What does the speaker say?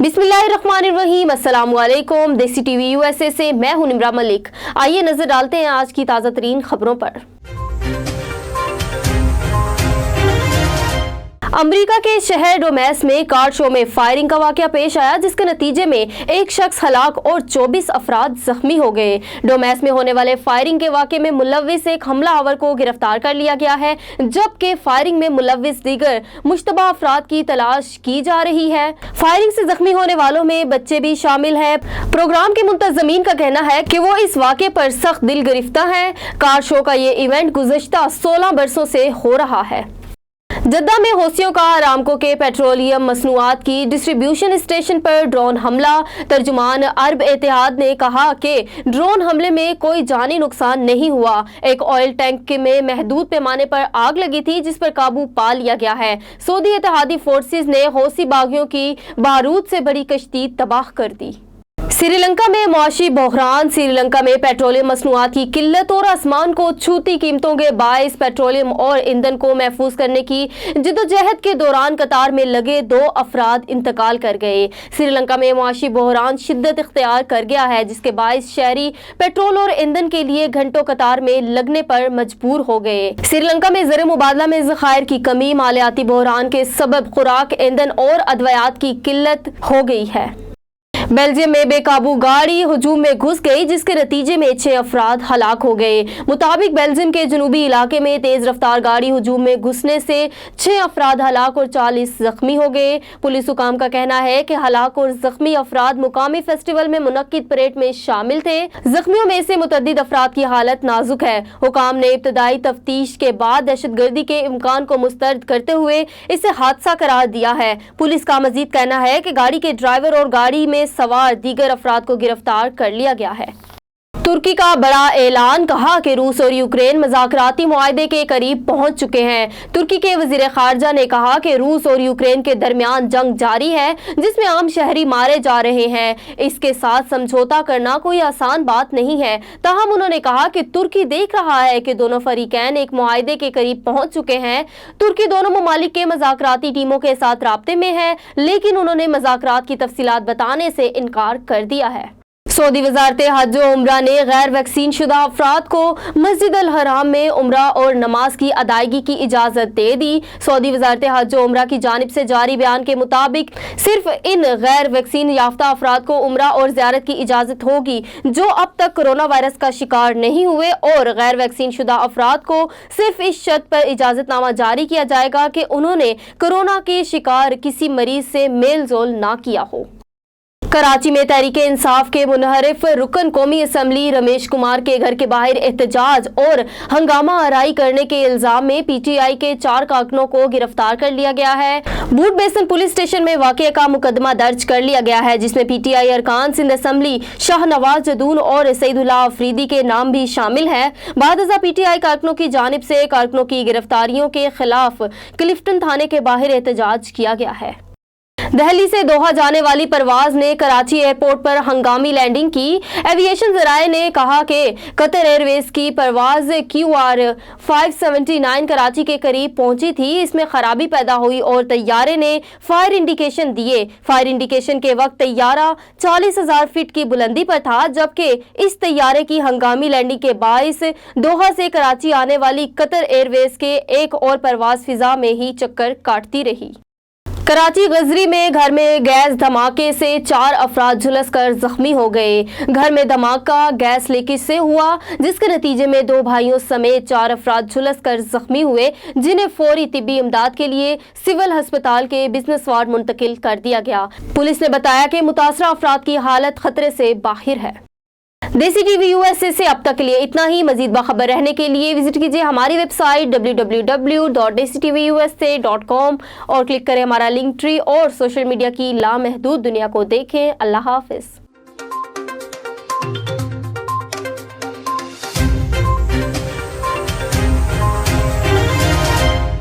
बिस्मिल्लाहिर्रहमानिर्रहीम, अस्सलाम वालेकुम। देसी टीवी यूएसए से मैं हूं निम्रा मलिक। आइए नजर डालते हैं आज की ताज़ा तरीन खबरों पर। अमेरिका के शहर डोमेस में कार शो में फायरिंग का वाकया पेश आया, जिसके नतीजे में एक शख्स हलाक और 24 अफराद जख्मी हो गए। डोमेस में होने वाले फायरिंग के वाकये में मुलव्विस एक हमलावर को गिरफ्तार कर लिया गया है, जबकि फायरिंग में मुलव्विस दीगर मुश्तबा अफराद की तलाश की जा रही है। फायरिंग से जख्मी होने वालों में बच्चे भी शामिल हैं। प्रोग्राम के मुंतजमीन का कहना है कि वो इस वाकये पर सख्त दिल गिरफ्ता है। कार शो का ये इवेंट गुज़श्ता 16 बरसों से हो रहा है। जद्दा में हौसियों का अरामको के पेट्रोलियम मसनूआत की डिस्ट्रीब्यूशन स्टेशन पर ड्रोन हमला। तर्जुमान अरब इत्तेहाद ने कहा कि ड्रोन हमले में कोई जानी नुकसान नहीं हुआ। एक ऑयल टैंक में महदूद पैमाने पर आग लगी थी, जिस पर काबू पा लिया गया है। सऊदी इत्तेहादी फोर्सेस ने हौसी बागियों की बारूद से बड़ी कश्ती तबाह कर दी। श्रीलंका में मुआशी बहरान। श्रीलंका में पेट्रोलियम मसनूआत की किल्लत और आसमान को छूती कीमतों के बायस पेट्रोलियम और ईंधन को महफूज करने की जिद्दोजहद के दौरान कतार में लगे 2 अफराद इंतकाल कर गए। श्रीलंका में मुआशी बहरान शिद्दत इख्तियार कर गया है, जिसके बायस शहरी पेट्रोल और ईंधन के लिए घंटों कतार में लगने पर मजबूर हो गए। श्रीलंका में ज़र मुबादला में ज़खायर की कमी, मालियाती बहरान के सबब खुराक, ईंधन और अद्वियात की किल्लत हो गई है। बेल्जियम में बेकाबू गाड़ी हुजूम में घुस गई, जिसके नतीजे में 6 अफराद हलाक हो गए। मुताबिक बेल्जियम के जनूबी इलाके में तेज रफ्तार गाड़ी हुजूम में घुसने से 6 अफराद हलाक और 40 जख्मी हो गए। पुलिस हुकाम का कहना है कि हलाक और जख्मी अफराद मुकामी फेस्टिवल में मुनक्किद परेड में शामिल थे। जख्मियों में से मुतअद्दिद अफराद की हालत नाजुक है। हुकाम ने इब्तदाई तफ्तीश के बाद दहशतगर्दी के इम्कान को मुस्तरद करते हुए इसे हादसा करार दिया है। पुलिस का मजीद कहना है कि गाड़ी के ड्राइवर और गाड़ी में सवार दीगर अफराद को गिरफ्तार कर लिया गया है। तुर्की का बड़ा ऐलान, कहा कि रूस और यूक्रेन मुज़ाकराती मुआहदे के करीब पहुंच चुके हैं। तुर्की के वज़ीर ख़ारजा ने कहा कि रूस और यूक्रेन के दरमियान जंग जारी है, जिसमें आम शहरी मारे जा रहे हैं। इसके साथ समझौता करना कोई आसान बात नहीं है। ताहम उन्होंने कहा कि तुर्की देख रहा है कि दोनों फरीकैन एक मुआहदे के करीब पहुंच चुके हैं। तुर्की दोनों ममालिक के मुज़ाकराती टीमों के साथ राब्ते में है, लेकिन उन्होंने मुज़ाकरात की तफसीलात बताने से इनकार कर दिया है। सऊदी वजारत हज और उम्रा ने गैर वैक्सीन शुदा अफराद को मस्जिद अल हराम में उम्रा और नमाज की अदायगी की इजाज़त दे दी। सऊदी वजारत हज और उम्रा की जानिब से जारी बयान के मुताबिक सिर्फ इन गैर वैक्सीन याफ्ता अफराद को उम्रा और ज़ियारत की इजाज़त होगी जो अब तक कोरोना वायरस का शिकार नहीं हुए, और गैर वैक्सीन शुदा अफराद को सिर्फ इस शर्त पर इजाज़तनामा जारी किया जाएगा कि उन्होंने कोरोना के शिकार किसी मरीज से मेल जोल ना किया हो। कराची में तहरीके इंसाफ के मुनहरिफ रुकन कौमी असम्बली रमेश कुमार के घर के बाहर एहतजाज और हंगामा आराई करने के इल्जाम में पीटीआई के 4 कारकुनों को गिरफ्तार कर लिया गया है। बूट बेसन पुलिस स्टेशन में वाकये का मुकदमा दर्ज कर लिया गया है, जिसमें पीटीआई अरकान सिंध असम्बली शाहनवाज जदून और सईदुल्लाह अफरीदी के नाम भी शामिल है। बादजा पीटीआई कारकुनों की जानिब से कारकुनों की गिरफ्तारियों के खिलाफ क्लिफ्टन थाने के बाहर एहतजाज किया गया है। दिल्ली से दोहा जाने वाली परवाज ने कराची एयरपोर्ट पर हंगामी लैंडिंग की। एविएशन ज़राए ने कहा कि कतर एयरवेज की परवाज QR 579 कराची के करीब पहुंची थी। इसमें खराबी पैदा हुई और तैयारे ने फायर इंडिकेशन दिए। फायर इंडिकेशन के वक्त तैयारा 40,000 फीट की बुलंदी पर था, जबकि इस तैयारे की हंगामी लैंडिंग के बाइस दोहा से कराची आने वाली कतर एयरवेज के एक और परवाज फिजा में ही चक्कर काटती रही। कराची गजरी में घर में गैस धमाके से 4 अफराद झुलस कर जख्मी हो गए। घर में धमाका गैस लीकेज से हुआ, जिसके नतीजे में 2 भाइयों समेत 4 अफराद झुलस कर जख्मी हुए, जिन्हें फौरी तिब्बी इमदाद के लिए सिविल अस्पताल के बिजनेस वार्ड मुंतकिल कर दिया गया। पुलिस ने बताया कि मुतासरा अफराद की हालत खतरे से बाहर है। देसी टीवी यूएसए से अब तक के लिए इतना ही। मजीद बाखबर रहने के लिए विजिट कीजिए हमारी वेबसाइट www.dctvusa.com और क्लिक करें हमारा लिंक ट्री और सोशल मीडिया की लामहदूद दुनिया को देखें। अल्लाह हाफिज।